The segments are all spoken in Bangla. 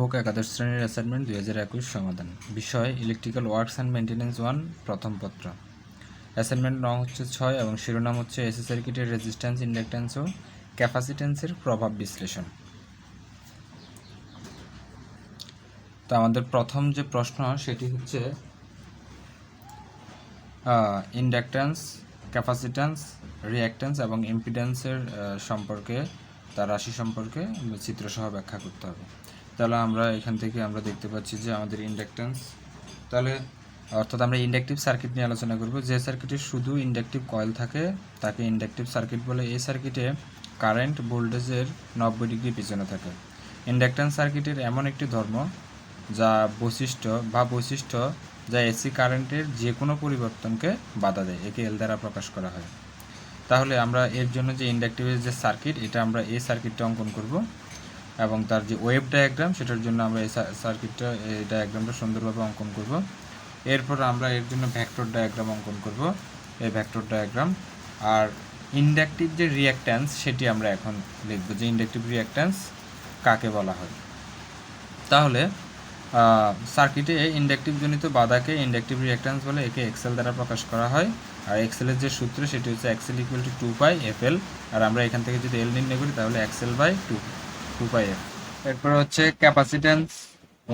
হোক একাদশ শ্রেণীর অ্যাসাইনমেন্ট 2021 সমাধান। বিষয় ইলেকট্রিক্যাল ওয়ার্কস অ্যান্ড মেইনটেনেন্স 1 প্রথম পত্র। অ্যাসাইনমেন্ট নং হচ্ছে 6 এবং শিরোনাম হচ্ছে এসি সার্কিটের রেজিস্ট্যান্স, ইন্ডাকট্যান্স ও ক্যাপাসিট্যান্সের প্রভাব বিশ্লেষণ। তো আমাদের প্রথম যে প্রশ্ন সেটি হচ্ছে ইন্ডাকট্যান্স, ক্যাপাসিট্যান্স, রিঅ্যাকট্যান্স এবং ইম্পিডেন্সের সম্পর্কে, তার রাশি সম্পর্কে চিত্রসহ ব্যাখ্যা করতে হবে। তাহলে আমরা এখান থেকে আমরা দেখতে পাচ্ছি যে আমাদের ইন্ডাকট্যান্স, তাহলে অর্থাৎ আমরা ইন্ডাকটিভ সার্কিট নিয়ে আলোচনা করব। যে সার্কিটে শুধু ইন্ডাকটিভ কয়েল থাকে তাকে ইন্ডাকটিভ সার্কিট বলে। এই সার্কিটে কারেন্ট ভোল্টেজের 90 ডিগ্রি পিছনে থাকে। ইন্ডাকট্যান্স সার্কিটের এমন একটি ধর্ম যা বৈশিষ্ট্য যা এসি কারেন্টের যে কোনো পরিবর্তনকে বাধা দেয়, একে এল দ্বারা প্রকাশ করা হয়। তাহলে আমরা এর জন্য যে ইন্ডাকটিভের যে সার্কিট, এটা আমরা এই সার্কিটটা অঙ্কন করব এবং তার যে ওয়েভ ডায়াগ্রাম, সেটার জন্য আমরা এই সার্কিটটা, এই ডায়াগ্রামটা সুন্দরভাবে অঙ্কন করব। এরপর আমরা এর জন্য ভেক্টর ডায়াগ্রাম অঙ্কন করব, এই ভেক্টর ডায়াগ্রাম। আর ইন্ডাকটিভ যে রিঅ্যাকট্যান্স সেটি আমরা এখন লিখব, যে ইন্ডাকটিভ রিঅ্যাকট্যান্স কাকে বলা হয়। তাহলে সার্কিটে ইন্ডাকটিভ জনিত বাধাকে ইন্ডাকটিভ রিঅ্যাকট্যান্স বলে, একে এক্সেল দ্বারা প্রকাশ করা হয়। আর এক্সেলের যে সূত্র সেটি হচ্ছে এক্সেল ইকুয়াল টু 2 FL। আর আমরা এখান থেকে যদি এল নির্ণয় করি তাহলে এক্সেল বাই 2 f। এরপর হচ্ছে ক্যাপাসিট্যান্স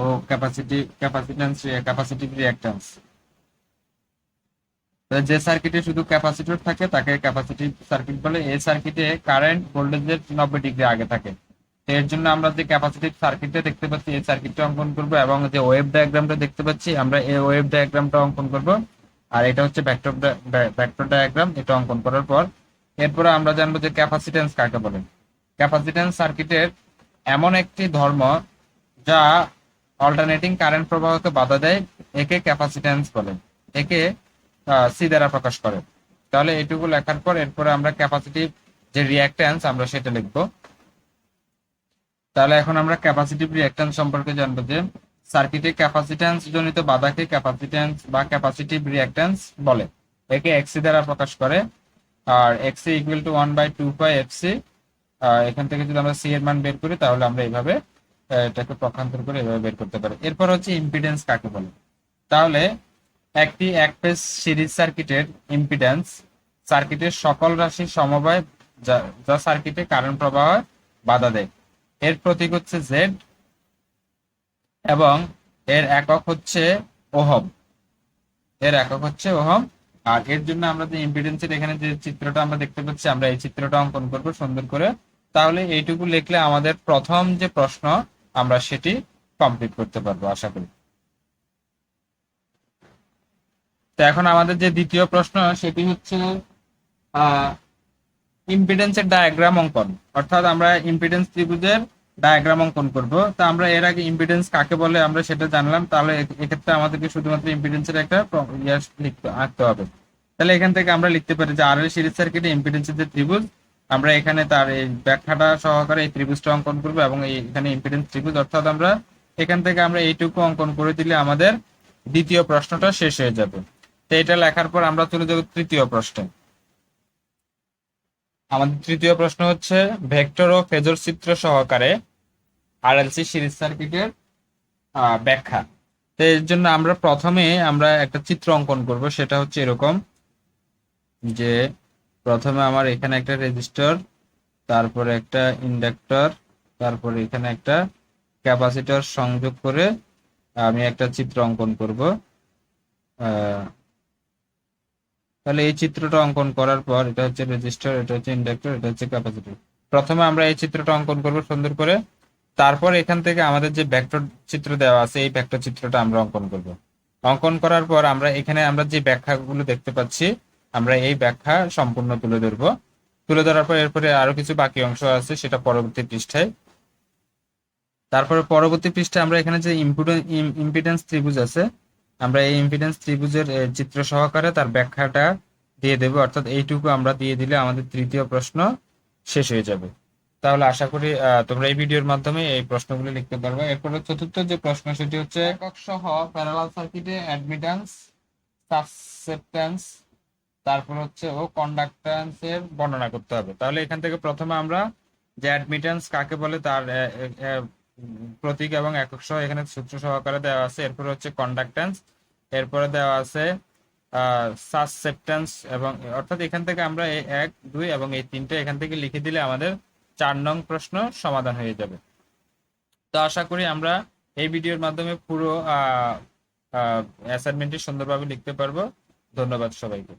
ও ক্যাপাসিটিভ রিঅ্যাকট্যান্স। যে সার্কিটে শুধু ক্যাপাসিটর থাকে তাকে ক্যাপাসিটিভ সার্কিট বলে। এই সার্কিটে কারেন্ট ভোল্টেজের 90 ডিগ্রি আগে থাকে। এর জন্য আমরা যে ক্যাপাসিটিভ সার্কিটটা দেখতে পাচ্ছি এই সার্কিটটা অঙ্কন করব, এবং যে ওয়েভ ডায়াগ্রামটা দেখতে পাচ্ছি আমরা এই ওয়েভ ডায়াগ্রামটা অঙ্কন করব। আর এটা হচ্ছে ভেক্টর ডায়াগ্রাম। এটা অঙ্কন করার পর এরপরে আমরা জানবো যে ক্যাপাসিট্যান্স কাকে বলে। ক্যাপাসিট্যান্স সার্কিটের এমন একটি ধর্ম যা অল্টারনেটিং কারেন্ট প্রবাহকে বাধা দেয়, একে ক্যাপাসিট্যান্স বলে, একে সি দ্বারা প্রকাশ করে। তাহলে এইটুকু লেখার পর এরপরে আমরা ক্যাপাসিটিভ যে রিঅ্যাকট্যান্স আমরা সেটা লিখব। তাহলে এখন আমরা ক্যাপাসিটিভ রিঅ্যাকট্যান্স সম্পর্কে জানবো, যে সার্কিটে ক্যাপাসিট্যান্স জনিত বাধাকে ক্যাপাসিট্যান্স বা ক্যাপাসিটিভ রিঅ্যাকট্যান্স বলে, একে এক্সি দ্বারা প্রকাশ করে। আর এক্সি ইকুয়াল টু 1/2πfc। এখান থেকে যদি আমরা সি এর মান বের করি তাহলে আমরা এইভাবে এটাকে পক্ষান্তর করে এভাবে বের করতে পারি। এরপর হচ্ছে ইম্পিডেন্স কাকে বলে। তাহলে একটি এক ফেজ সিরিজ সার্কিটের ইম্পিডেন্স সার্কিটের সকল রাশির সমবায় যা সার্কিটে কারেন্ট প্রবাহ বাধা দেয়। এর প্রতীক হচ্ছে জেড এবং এর একক হচ্ছে ওহম। আর এর জন্য আমরা যে ইম্পিডেন্সের এখানে যে চিত্রটা আমরা দেখতে পাচ্ছি, আমরা এই চিত্রটা অঙ্কন করব সুন্দর করে। তাহলে এইটুকু লিখলে আমাদের প্রথম যে প্রশ্ন আমরা সেটি কমপ্লিট করতে পারবো আশা করি। তো এখন আমাদের যে দ্বিতীয় প্রশ্ন সেটি হচ্ছে ইম্পিডেন্সের ডায়াগ্রাম অঙ্কন, অর্থাৎ আমরা ইম্পিডেন্স ত্রিভুজের ডায়াগ্রাম অঙ্কন করব। তা আমরা এর আগে ইম্পিডেন্স কাকে বলে আমরা সেটা জানলাম। তাহলে এক্ষেত্রে আমাদেরকে শুধুমাত্র ইম্পিডেন্সের একটা আঁকতে হবে। তাহলে এখান থেকে আমরা লিখতে পারি যে আর এল সিরিজ সার্কিটে ইম্পিডেন্সের যে ত্রিভুজ, আমরা এখানে তার এই ব্যাখ্যাটা সহকারে এই ত্রিভুজটা অঙ্কন করবো এবং এখানে ইম্পিডেন্স ত্রিভুজ, অর্থাৎ আমরা এখান থেকে আমরা এইটুকু অঙ্কন করে দিলে আমাদের দ্বিতীয় প্রশ্নটা শেষ হয়ে যাবে। তো এটা লেখার পর আমরা চলে যাব তৃতীয় প্রশ্নে। আমাদের তৃতীয় প্রশ্ন হচ্ছে ভেক্টর ও ফেজর চিত্র সহকারে আরএলসি সিরিজ সার্কিটের ব্যাখ্যা। তো এর জন্য আমরা প্রথমে আমরা একটা চিত্র অঙ্কন করব, সেটা হচ্ছে এরকম, যে প্রথমে আমার এখানে একটা রেজিস্টর, তারপরে একটা ইন্ডাক্টর, তারপরে এখানে একটা ক্যাপাসিটর সংযোগ করে আমি একটা চিত্র অঙ্কন করব। তাহলে এই চিত্রটা অঙ্কন করার পর এটা হচ্ছে রেজিস্টর, এটা হচ্ছে ইন্ডাক্টর, এটা হচ্ছে ক্যাপাসিটর। প্রথমে আমরা এই চিত্রটা অঙ্কন করব সুন্দর করে, তারপর এখান থেকে আমাদের যে ভেক্টর চিত্র দেওয়া আছে এই ভেক্টর চিত্রটা আমরা অঙ্কন করব। অঙ্কন করার পর আমরা এখানে আমরা যে ব্যাখ্যাগুলো দেখতে পাচ্ছি আমরা এই ব্যাখ্যা সম্পূর্ণ তুলে ধরবো। তুলে ধরার পর এরপরে আরো কিছু বাকি অংশ আছে সেটা পরবর্তী পৃষ্ঠায়। তারপরে পরবর্তী পৃষ্ঠায় আমরা এখানে যে ইম্পিডেন্স ত্রিভুজ আছে, আমরা এই ইম্পিডেন্স ত্রিভুজের চিত্র সহকারে তার ব্যাখ্যাটা দিয়ে দেব, অর্থাৎ এইটুকু আমরা দিয়ে দিলে আমাদের তৃতীয় প্রশ্ন শেষ হয়ে যাবে। তাহলে আশা করি তোমরা এই ভিডিওর মাধ্যমে এই প্রশ্নগুলো লিখতে পারবে। এরপরে চতুর্থ যে প্রশ্ন সেটি হচ্ছে একক সহ প্যারালাল সার্কিটে অ্যাডমিট্যান্স, সাসেপ্ট্যান্স, তারপর হচ্ছে ও কন্ডাক্ট্যান্স এর বর্ণনা করতে হবে। তাহলে এখান থেকে প্রথমে আমরা যে অ্যাডমিট্যান্স কাকে বলে তার প্রতীক এবং একক সহ এখানে সূত্র সহকারে দেওয়া আছে। এরপরে হচ্ছে কন্ডাক্ট্যান্স, এরপরে দেওয়া আছে সাসসেপ্টেন্স, এবং অর্থাৎ এখান থেকে আমরা এই 1, 2 এবং এই 3টে এখান থেকে লিখে দিলে আমাদের 4 নং প্রশ্ন সমাধান হয়ে যাবে। তো আশা করি আমরা এই ভিডিওর মাধ্যমে পুরো অ্যাসাইনমেন্টটি সুন্দরভাবে লিখতে পারবো। ধন্যবাদ সবাইকে।